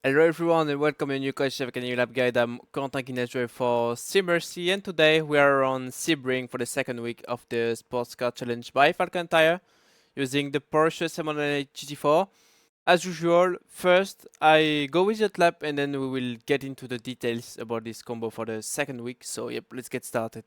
Hello everyone and welcome to a new coach of a new lab guide. I'm Corentin Guinez for Simmercy, and today we are on Sebring for the second week of the Sports Car Challenge by Falcon Tire using the Porsche 708 GT4. As usual, first I go with that lap and then we will get into the details about this combo for the second week. So yep, let's get started.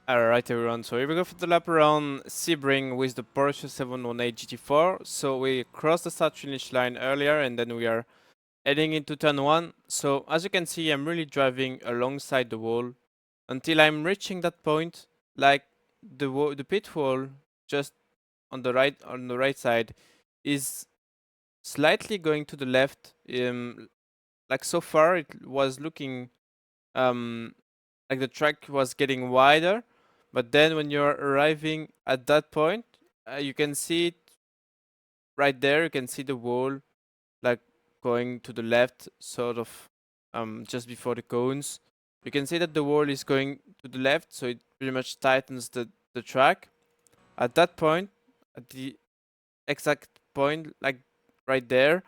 Alright everyone, so here we go for the lap around Sebring with the Porsche 718 GT4. So we crossed the start finish line earlier and then we are heading into turn 1. So as you can see, I'm really driving alongside the wall until I'm reaching that point, like the pit wall just on the right side is slightly going to the left. Like so far it was looking um like the track was getting wider, but then when you're arriving at that point, you can see it right there. You can see the wall like going to the left, sort of just before the cones. You can see that the wall is going to the left, so it pretty much tightens the track. At that point, at the exact point, like right there,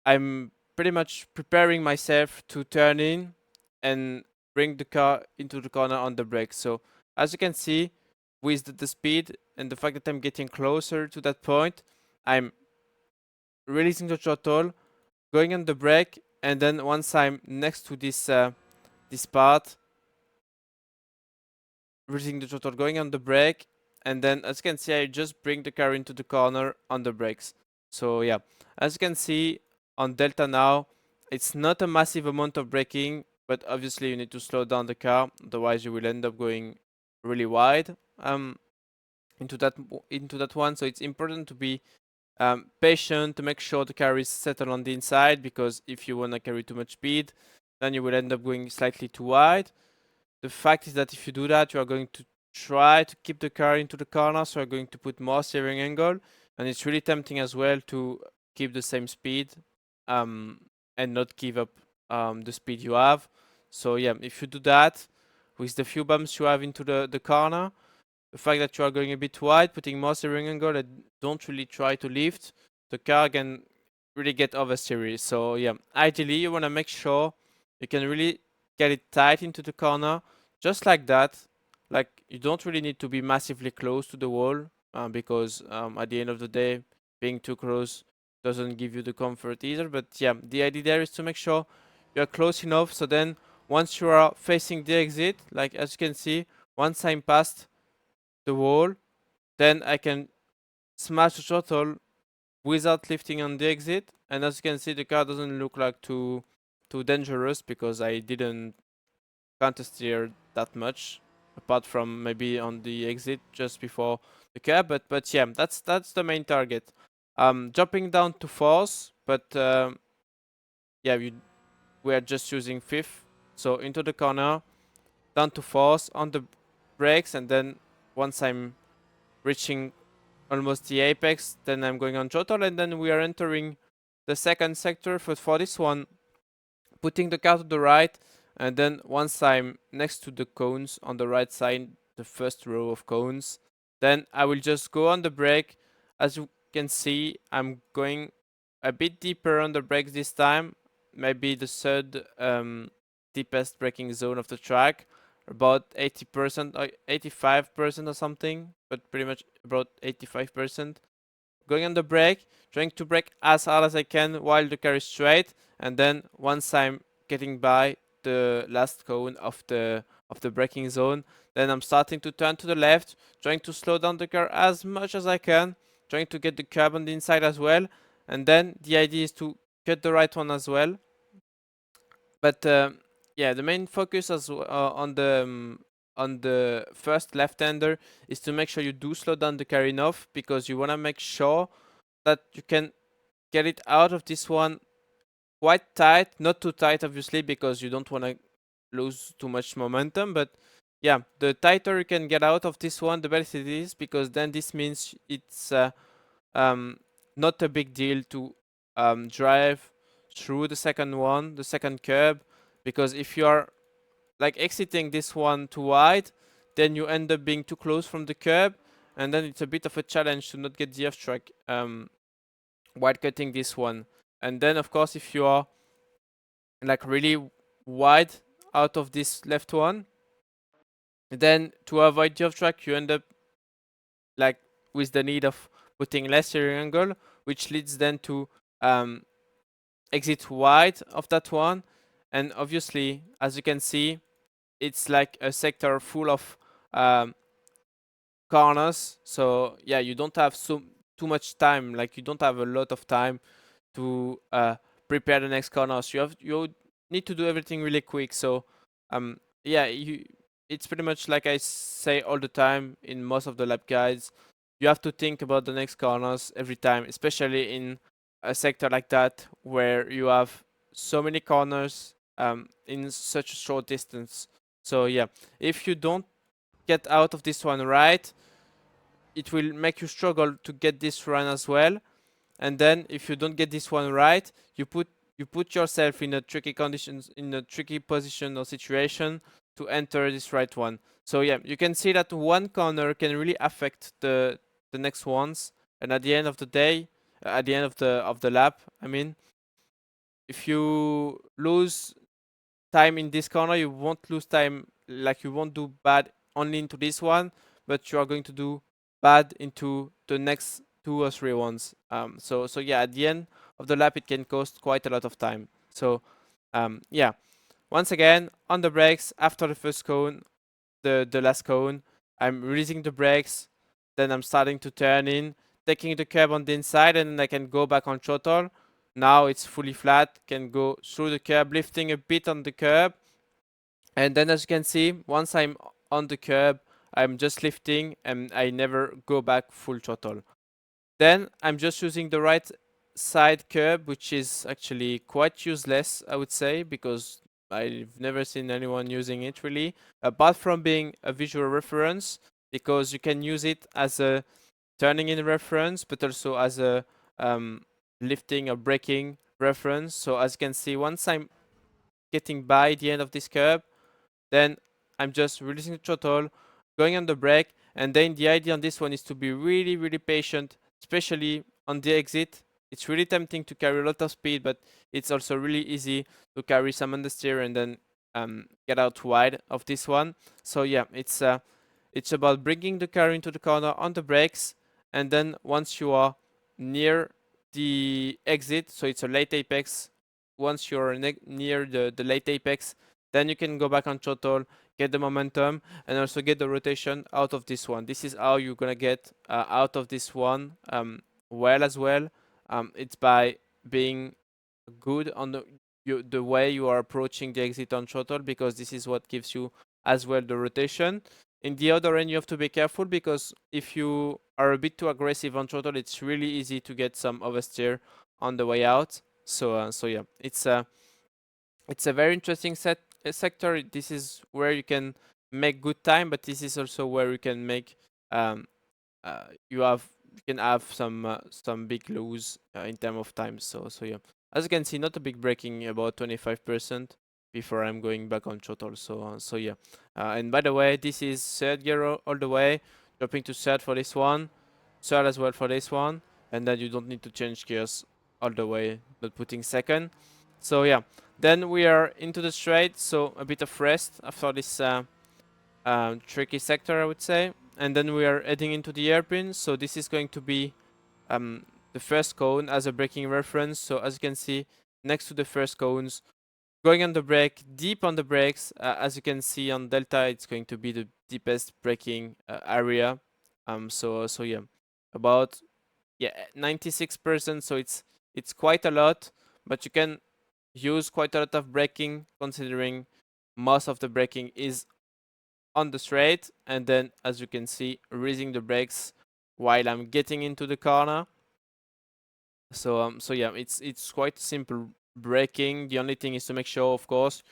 I'm pretty much preparing myself to turn in and bring the car into the corner on the brakes. So as you can see, with the speed and the fact that I'm getting closer to that point, I'm releasing the throttle, going on the brake, and then once I'm next to this part, releasing the throttle, going on the brake, and then as you can see, I just bring the car into the corner on the brakes. So yeah, as you can see on Delta now, it's not a massive amount of braking, but obviously you need to slow down the car, otherwise you will end up going really wide into that one. So it's important to be patient to make sure the car is settled on the inside, because if you want to carry too much speed, then you will end up going slightly too wide. The fact is that if you do that, you are going to try to keep the car into the corner, so you're going to put more steering angle, and it's really tempting as well to keep the same speed um, and not give up the speed you have. So yeah, if you do that with the few bumps you have into the corner, the fact that you are going a bit wide, putting more steering angle and don't really try to lift, the car can really get oversteery. So yeah, ideally you want to make sure you can really get it tight into the corner, just like that. Like you don't really need to be massively close to the wall because at the end of the day, being too close doesn't give you the comfort either. But yeah, the idea there is to make sure you're close enough. So then once you are facing the exit, like as you can see, once I'm past the wall, then I can smash the throttle without lifting on the exit. And as you can see, the car doesn't look like too dangerous because I didn't counter steer that much, apart from maybe on the exit just before the curb. But yeah, that's the main target. Jumping down to fourth, but yeah, we are just using fifth. So into the corner, down to fourth on the brakes, and then once I'm reaching almost the apex, then I'm going on throttle, and then we are entering the second sector for this one, putting the car to the right, and then once I'm next to the cones on the right side, the first row of cones, then I will just go on the brake. As you can see, I'm going a bit deeper on the brakes this time, maybe the third deepest braking zone of the track, about 80% or 85% or something, but pretty much about 85%. Going on the brake, trying to brake as hard as I can while the car is straight, and then once I'm getting by the last cone of the braking zone, then I'm starting to turn to the left, trying to slow down the car as much as I can, trying to get the curb on the inside as well, and then the idea is to get the right one as well. But yeah, the main focus on the first left-hander is to make sure you do slow down the car enough, because you want to make sure that you can get it out of this one quite tight, not too tight obviously, because you don't want to lose too much momentum. But yeah, the tighter you can get out of this one, the better it is, because then this means it's um, not a big deal to drive through the second one, the second curb, because if you are like exiting this one too wide, then you end up being too close from the curb, and then it's a bit of a challenge to not get the off track while cutting this one. And then of course, if you are like really wide out of this left one, then to avoid the off track, you end up like with the need of putting less steering angle, which leads then to um, exit wide of that one. And obviously, as you can see, it's like a sector full of um, corners. So yeah, you don't have too much time. Like you don't have a lot of time to prepare the next corners. You need to do everything really quick. So yeah, it's pretty much like I say all the time in most of the lap guides. You have to think about the next corners every time, especially in a sector like that where you have so many corners in such a short distance. So yeah, if you don't get out of this one right, it will make you struggle to get this run as well. And then if you don't get this one right, you put yourself in a tricky conditions, in a tricky position or situation to enter this right one. So yeah, you can see that one corner can really affect the next ones. And at the end of the day, at the end of the lap, I mean, if you lose time in this corner, you won't lose time, like you won't do bad only into this one, but you are going to do bad into the next two or three ones. So yeah, at the end of the lap, it can cost quite a lot of time. So yeah, once again on the brakes after the first cone, the last cone, I'm releasing the brakes, then I'm starting to turn in, taking the curb on the inside, and then I can go back on throttle. Now it's fully flat, can go through the curb, lifting a bit on the curb. And then as you can see, once I'm on the curb, I'm just lifting and I never go back full throttle. Then I'm just using the right side curb, which is actually quite useless, I would say, because I've never seen anyone using it really, apart from being a visual reference, because you can use it as a turning in reference, but also as a lifting or braking reference. So as you can see, once I'm getting by the end of this curb, then I'm just releasing the throttle, going on the brake, and then the idea on this one is to be really, really patient, especially on the exit. It's really tempting to carry a lot of speed, but it's also really easy to carry some understeer and then get out wide of this one. So yeah, it's about bringing the car into the corner on the brakes, and then once you are near the exit, so it's a late apex. Once you're near the late apex, then you can go back on throttle, get the momentum, and also get the rotation out of this one. This is how you're gonna get out of this one well as well. It's by being good on the way you are approaching the exit on throttle, because this is what gives you as well the rotation. In the other end, you have to be careful, because if you are a bit too aggressive on throttle, it's really easy to get some oversteer on the way out. So yeah, it's a very interesting sector. This is where you can make good time, but this is also where you can make um, you can have some big lose in terms of time. So yeah, as you can see, not a big braking, about 25% before I'm going back on throttle. So yeah, and by the way, this is third gear all the way, dropping to third for this one, third as well for this one, and then you don't need to change gears all the way, but putting second. So yeah, then we are into the straight, so a bit of rest after this tricky sector, I would say. And then we are heading into the hairpin. So this is going to be the first cone as a braking reference. So as you can see, next to the first cones, going on the brake, deep on the brakes. As you can see on Delta, it's going to be the deepest braking area. So yeah, about 96%. So it's quite a lot, but you can use quite a lot of braking, considering most of the braking is on the straight, and then as you can see, raising the brakes while I'm getting into the corner. So yeah, it's quite simple braking. The only thing is to make sure, of course,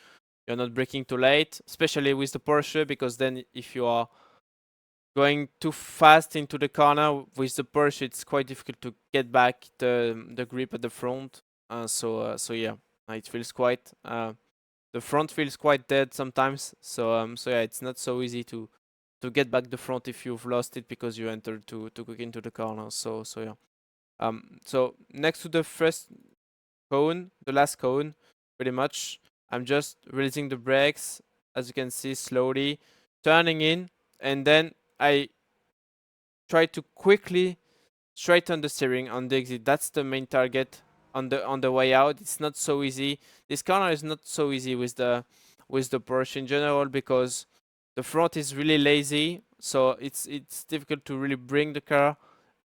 you're not braking too late, especially with the Porsche, because then if you are going too fast into the corner with the Porsche, it's quite difficult to get back the grip at the front. So yeah, it feels quite the front feels quite dead sometimes. So yeah, it's not so easy to get back the front if you've lost it because you entered too quick into the corner. So yeah. So next to the first cone, the last cone, pretty much, I'm just releasing the brakes, as you can see, slowly turning in, and then I try to quickly straighten the steering on the exit. That's the main target on the way out. It's not so easy. This corner is not so easy with the Porsche in general, because the front is really lazy, so it's difficult to really bring the car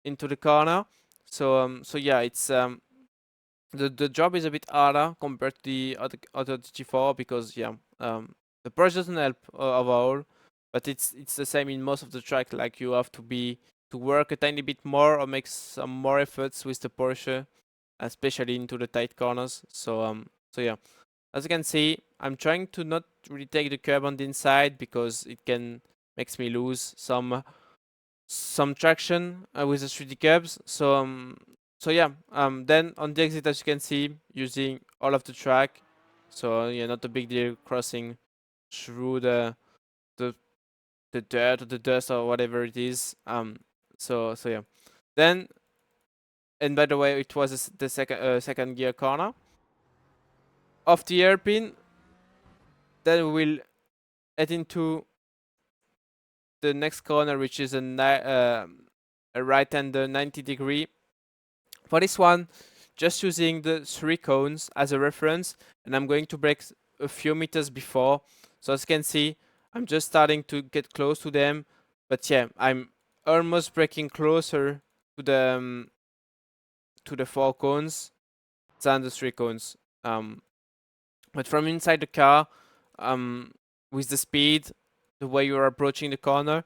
into the corner. So yeah, it's the job is a bit harder compared to the other GT4, because yeah, the Porsche doesn't help overall, but it's the same in most of the track. Like, you have to work a tiny bit more or make some more efforts with the Porsche, especially into the tight corners. So yeah, as you can see, I'm trying to not really take the curb on the inside, because it can makes me lose some traction with the 3D curbs. So yeah, then on the exit, as you can see, using all of the track. So yeah, not a big deal crossing through the the dirt or the dust or whatever it is. So yeah, then, and by the way, it was the second gear corner of the hairpin. Then we'll head into the next corner, which is a right-hander 90-degree. For this one, just using the 3 cones as a reference, and I'm going to brake a few meters before. So as you can see, I'm just starting to get close to them, but yeah, I'm almost braking closer to the 4 cones than the 3 cones. But from inside the car, with the speed, the way you're approaching the corner,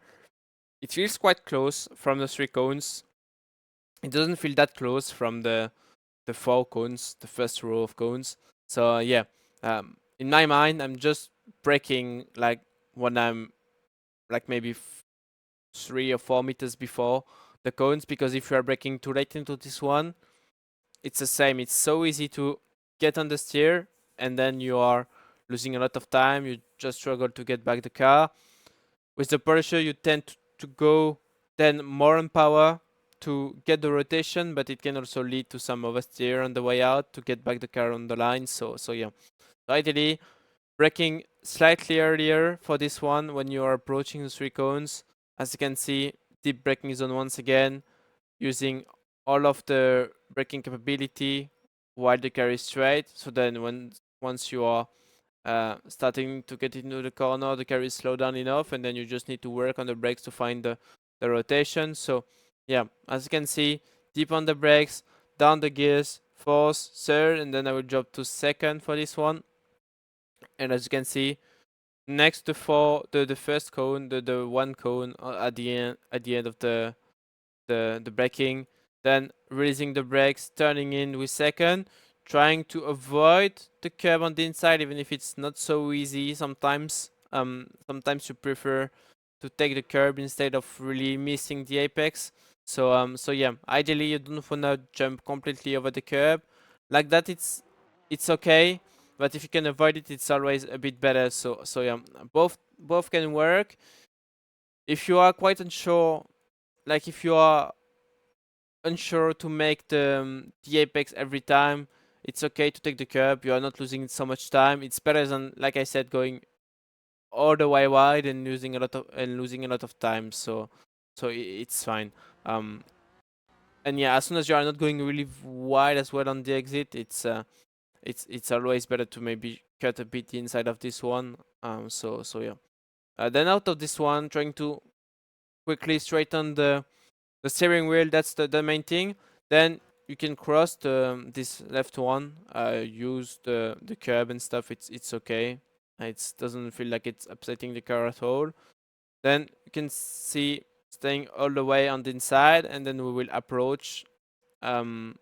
it feels quite close from the 3 cones. It doesn't feel that close from the 4 cones, the first row of cones. So yeah, in my mind, I'm just braking like when I'm like maybe 3 or 4 meters before the cones, because if you are braking too late into this one, it's the same. It's so easy to get on the steer, and then you are losing a lot of time. You just struggle to get back the car. With the Porsche, you tend to go then more on power to get the rotation, but it can also lead to some oversteer on the way out to get back the car on the line. So yeah, ideally braking slightly earlier for this one when you are approaching the 3 cones. As you can see, deep braking zone once again, using all of the braking capability while the car is straight. So then once you are starting to get into the corner, the car is slowed down enough, and then you just need to work on the brakes to find the rotation. So yeah, as you can see, deep on the brakes, down the gears, fourth, third, and then I will drop to second for this one. And as you can see, next to the first cone, the one cone at the end of the braking, then releasing the brakes, turning in with second, trying to avoid the curb on the inside, even if it's not so easy sometimes. Sometimes you prefer to take the curb instead of really missing the apex. So yeah, ideally you don't wanna jump completely over the curb. Like that, it's okay, but if you can avoid it, it's always a bit better. So yeah, both can work. If you are quite unsure, like if you are unsure to make the apex every time, it's okay to take the curb. You are not losing so much time. It's better than, like I said, going all the way wide and losing a lot of time. So it's fine. Um, and yeah, as soon as you are not going really wide as well on the exit, it's always better to maybe cut a bit the inside of this one. So yeah. Then out of this one, trying to quickly straighten the steering wheel. That's the main thing. Then you can cross this left one. Use the curb and stuff. It's okay. It doesn't feel like it's upsetting the car at all. Then you can see staying all the way on the inside, and then we will approach um,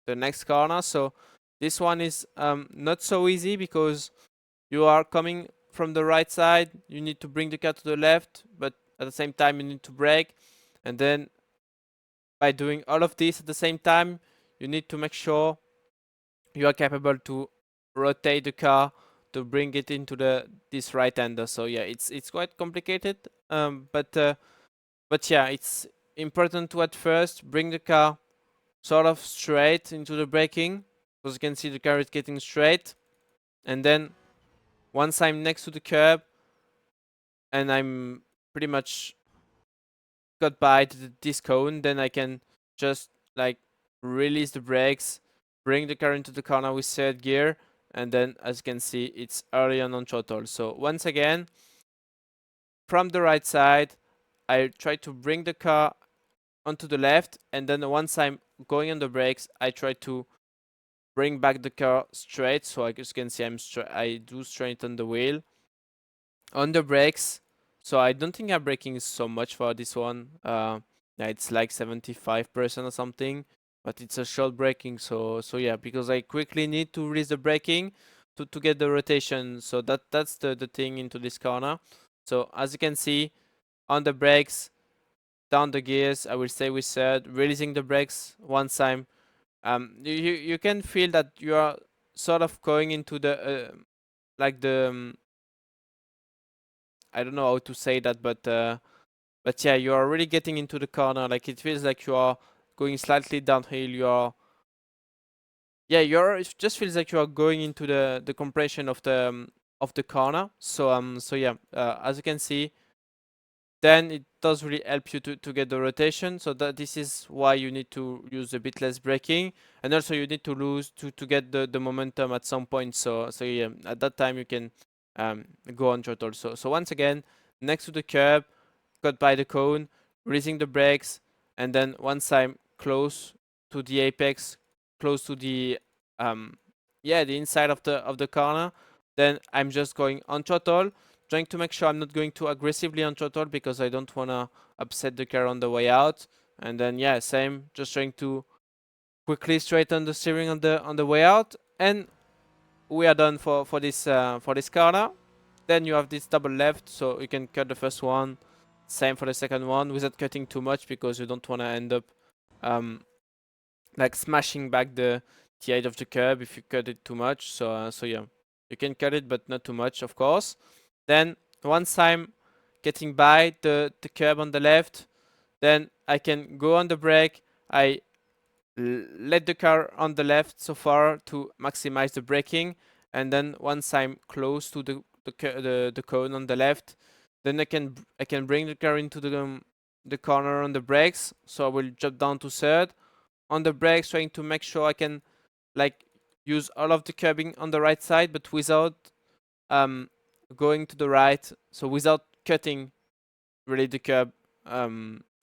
the next corner. So this one is not so easy because you are coming from the right side. You need to bring the car to the left, but at the same time you need to brake, and then by doing all of this at the same time, you need to make sure you are capable to rotate the car to bring it into this right hander. So yeah, it's quite complicated. But yeah, it's important to at first bring the car sort of straight into the braking, because you can see the car is getting straight, and then once I'm next to the curb and I'm pretty much got by this cone, then I can just like release the brakes, bring the car into the corner with third gear, and then as you can see, it's early on throttle. So once again, from the right side, I try to bring the car onto the left, and then once I'm going on the brakes, I try to bring back the car straight. So as you can see, I do straighten the wheel on the brakes. So I don't think I'm braking so much for this one. Yeah, it's like 75% or something, but it's a short braking. So yeah, because I quickly need to release the braking to get the rotation. So that's the thing into this corner. So as you can see, on the brakes, down the gears, I will stay with third, releasing the brakes once I'm you can feel that you are sort of going into the like the I don't know how to say that, but yeah, you are really getting into the corner. Like it feels like you are going slightly downhill. It just feels like you are going into the compression of the corner. So yeah, as you can see, then it does really help you to get the rotation. So that this is why you need to use a bit less braking, and also you need to lose to get the momentum at some point. So yeah, at that time you can go on throttle. So once again, next to the curb, got by the cone, releasing the brakes, and then once I'm close to the apex, close to the the inside of the corner, then I'm just going on throttle, trying to make sure I'm not going too aggressively on throttle because I don't wanna upset the car on the way out. And then yeah, same, just trying to quickly straighten the steering on the way out, and we are done for this corner. Then you have this double left, so you can cut the first one. Same for the second one, without cutting too much because you don't want to end up um, like smashing back the edge of the curb if you cut it too much. So yeah, you can cut it, but not too much, of course. Then once I'm getting by the curb on the left, then I can go on the brake. I let the car on the left so far to maximize the braking, and then once I'm close to the cone on the left, then I can bring the car into the corner on the brakes. So I will drop down to third, on the brakes, trying to make sure I can like use all of the curbing on the right side, but without um, going to the right, so without cutting really the curb,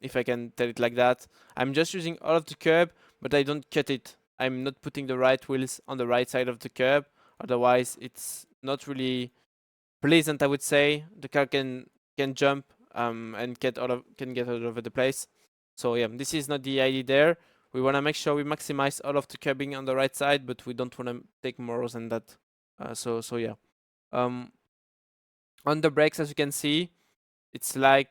if I can tell it like that. I'm just using all of the curb, but I don't cut it. I'm not putting the right wheels on the right side of the curb, otherwise it's not really pleasant, I would say. The car can jump and can get all over the place. So yeah, this is not the idea there. We want to make sure we maximize all of the curbing on the right side, but we don't want to take more than that. So yeah. Um, on the brakes, as you can see, it's like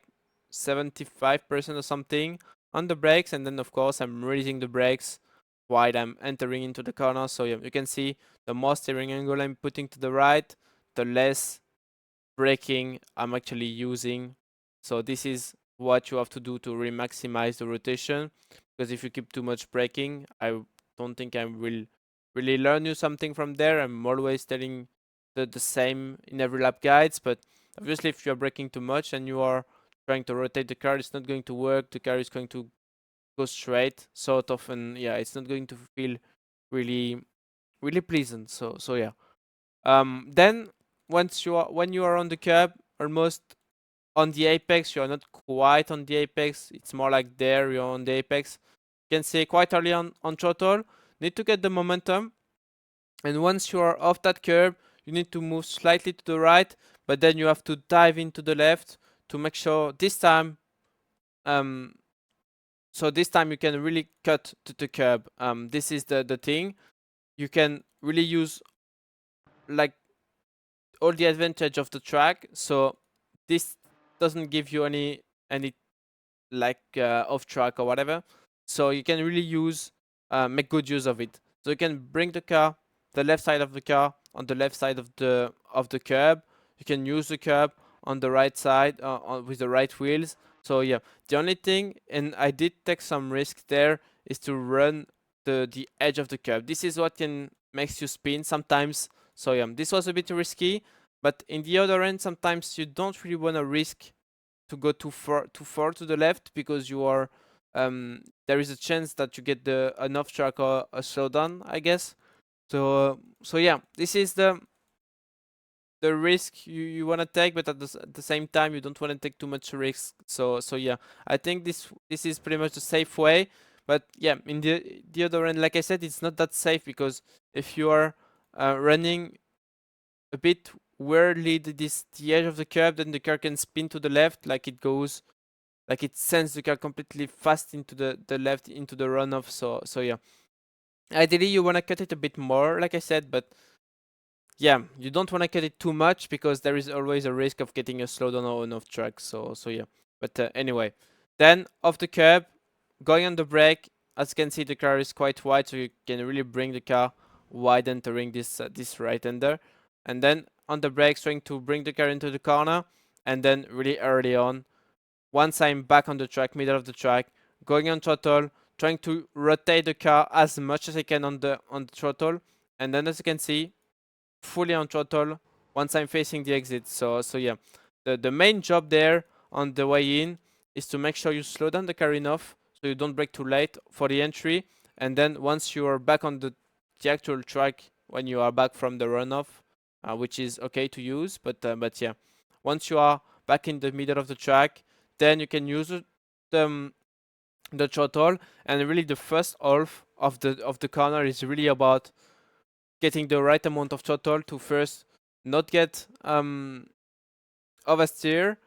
75% or something on the brakes, and then of course I'm releasing the brakes while I'm entering into the corner. So yeah, you can see the more steering angle I'm putting to the right, the less braking I'm actually using. So this is what you have to do to really maximize the rotation, because if you keep too much braking, I don't think I will really learn you something from there. I'm always telling the same in every lap guides, but obviously if you're braking too much and you are trying to rotate the car, it's not going to work. The car is going to go straight sort of, and yeah, it's not going to feel really pleasant. So yeah. Then when you are on the curb, almost on the apex, you are not quite on the apex. It's more like there you're on the apex. You can see quite early on throttle. Need to get the momentum, and once you are off that curb, you need to move slightly to the right, but then you have to dive into the left to make sure this time. Um, so this time you can really cut to the curb. This is the thing. You can really use like all the advantage of the track. So this doesn't give you any like off track or whatever. So you can really use make good use of it. So you can bring the left side of the car on the left side of the curb. You can use the curb on the right side with the right wheels. So yeah, the only thing, and I did take some risk there, is to run the edge of the curb. This is what can makes you spin sometimes. So yeah, this was a bit risky, but in the other end, sometimes you don't really want to risk to go too far to the left, because you are there is a chance that you get an off track or a slowdown, I guess. So yeah, this is the risk you want to take, but at the same time you don't want to take too much risk. So yeah, I think this is pretty much the safe way. But yeah, in the other end, like I said, it's not that safe, because if you are running a bit weirdly the edge of the curb, then the car can spin to the left, like it sends the car completely fast into the left into the runoff. So yeah, ideally you want to cut it a bit more, like I said, but yeah, you don't want to cut it too much, because there is always a risk of getting a slowdown or an off track. So yeah, but anyway, then off the curb, going on the brake. As you can see, the car is quite wide, so you can really bring the car wide entering this right hander, and then on the brakes, trying to bring the car into the corner, and then really early on, once I'm back on the track, middle of the track, going on throttle, trying to rotate the car as much as I can on the throttle, and then as you can see, fully on throttle once I'm facing the exit. So yeah, the main job there on the way in is to make sure you slow down the car enough so you don't brake too late for the entry, and then once you are back on the actual track, when you are back from the runoff, which is okay to use, but yeah, once you are back in the middle of the track, then you can use the the throttle, and really the first half of the corner is really about getting the right amount of throttle to first not get oversteer,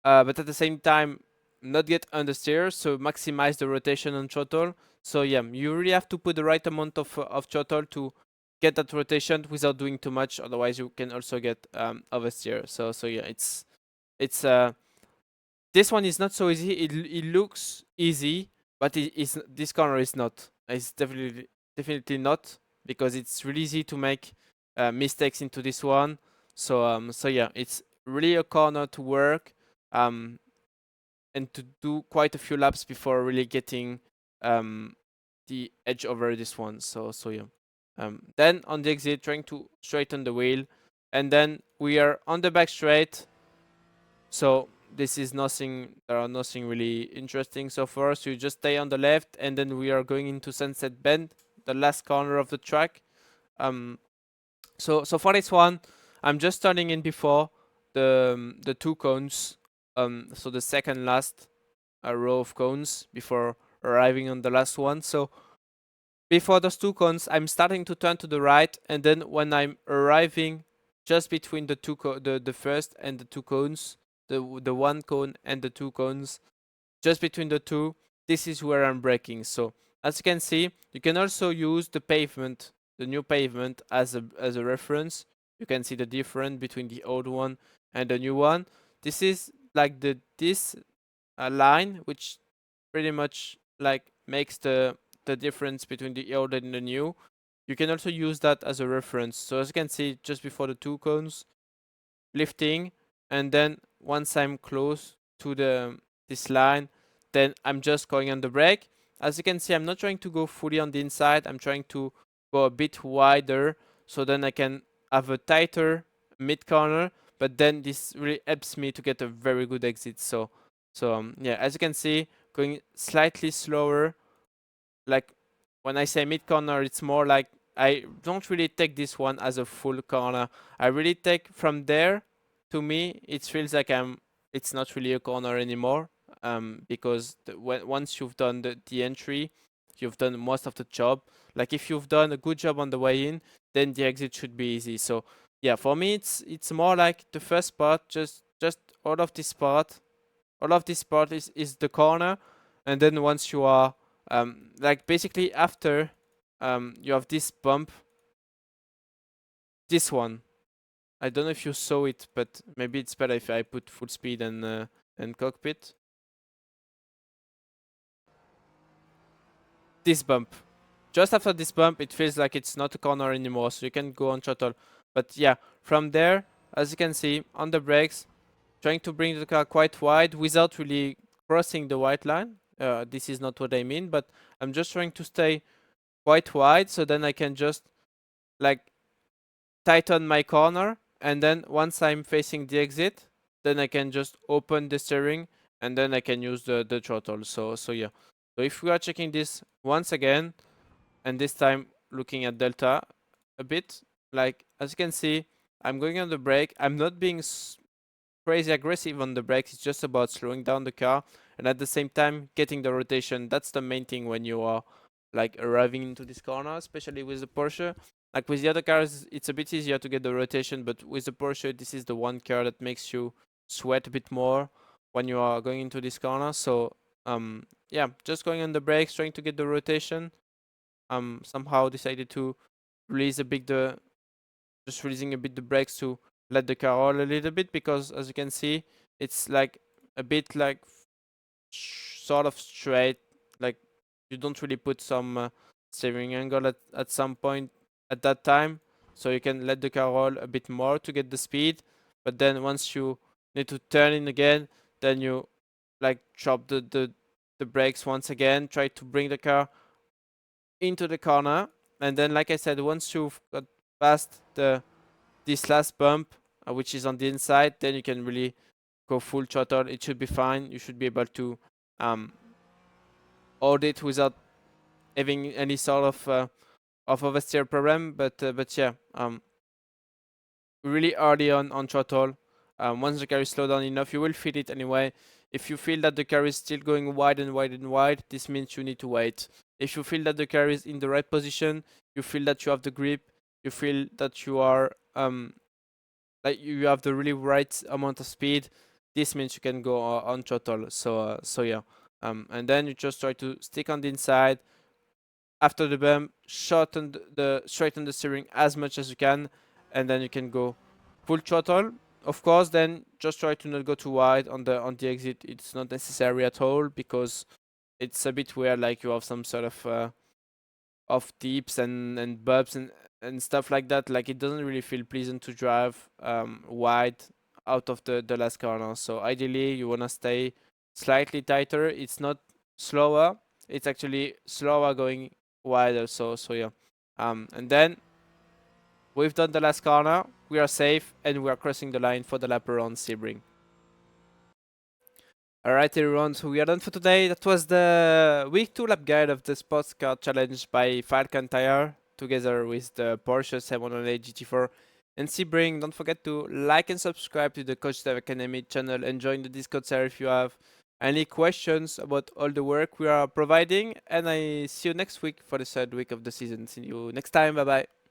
but at the same time not get understeer, so maximize the rotation on throttle. So yeah, you really have to put the right amount of throttle to get that rotation without doing too much, otherwise you can also get oversteer. So yeah, it's this one is not so easy. It looks easy, but this corner is not. It's definitely not, because it's really easy to make mistakes into this one. So yeah, it's really a corner to work um and to do quite a few laps before really getting um the edge over this one. So yeah. Then on the exit, trying to straighten the wheel, and then we are on the back straight. So this is nothing. There are nothing really interesting so far. So you just stay on the left, and then we are going into Sunset Bend, the last corner of the track. Um, so for this one, I'm just turning in before the two cones. So the second last row of cones before arriving on the last one. So before those two cones, I'm starting to turn to the right, and then when I'm arriving just between the the first and the two cones, the one cone and the two cones, just between the two, this is where I'm braking. So as you can see, you can also use the pavement, the new pavement, as a reference. You can see the difference between the old one and the new one. This is like this line, which pretty much like makes the difference between the old and the new. You can also use that as a reference. So as you can see, just before the two cones, lifting, and then once I'm close to this line, then I'm just going on the brake. As you can see, I'm not trying to go fully on the inside. I'm trying to go a bit wider, so then I can have a tighter mid corner. But then this really helps me to get a very good exit. So yeah, as you can see, going slightly slower. Like when I say mid corner, it's more like I don't really take this one as a full corner. I really take from there. To me, it feels like it's not really a corner anymore. Because once you've done the entry, you've done most of the job. Like if you've done a good job on the way in, then the exit should be easy. So yeah, for me, it's more like the first part, just all of this part, is the corner, and then once you are like basically after you have this bump, this one. I don't know if you saw it, but maybe it's better if I put full speed and cockpit. This bump. Just after this bump, it feels like it's not a corner anymore, so you can go on throttle. But yeah, from there, as you can see, on the brakes, trying to bring the car quite wide without really crossing the white line. This is not what I mean, but I'm just trying to stay quite wide, so then I can just like tighten my corner, and then once I'm facing the exit, then I can just open the steering, and then I can use the throttle. So yeah. So if we are checking this once again, and this time looking at delta a bit, like as you can see, I'm going on the brake. I'm not being crazy aggressive on the brakes. It's just about slowing down the car and at the same time getting the rotation. That's the main thing when you are like arriving into this corner, especially with the Porsche. Like with the other cars, it's a bit easier to get the rotation, but with the Porsche, this is the one car that makes you sweat a bit more when you are going into this corner. So yeah, just going on the brakes, trying to get the rotation. Somehow decided to release a bit the just releasing a bit the brakes to let the car roll a little bit, because as you can see, it's like a bit like sort of straight. Like you don't really put some steering angle at some point at that time, so you can let the car roll a bit more to get the speed. But then once you need to turn in again, then you like drop the brakes once again, try to bring the car into the corner, and then like I said, once you've got past this last bump, which is on the inside, then you can really go full throttle. It should be fine. You should be able to um, hold it without having any sort of oversteer problem. But yeah, really early on throttle. Once the car is slowed down enough, you will feel it anyway. If you feel that the car is still going wide and wide and wide, this means you need to wait. If you feel that the car is in the right position, you feel that you have the grip, you feel that you are like you have the really right amount of speed, this means you can go on throttle. So yeah, and then you just try to stick on the inside. After the bump, shorten straighten the steering as much as you can, and then you can go full throttle. Of course, then just try to not go too wide on the exit. It's not necessary at all, because it's a bit weird, like you have some sort of dips and bumps and stuff like that. Like it doesn't really feel pleasant to drive wide out of the last corner. So ideally you wanna stay slightly tighter. It's not slower. It's actually slower going wider. So yeah. And then we've done the last corner. We are safe and we are crossing the line for the lap around Sebring. Alright everyone, so we are done for today. That was the week 2 lap guide of the sports car challenge by Falcon Tire together with the Porsche 708 GT4 and Sebring. Don't forget to like and subscribe to the Coach Dev Academy channel and join the Discord server if you have any questions about all the work we are providing. And I see you next week for the third week of the season. See you next time. Bye bye.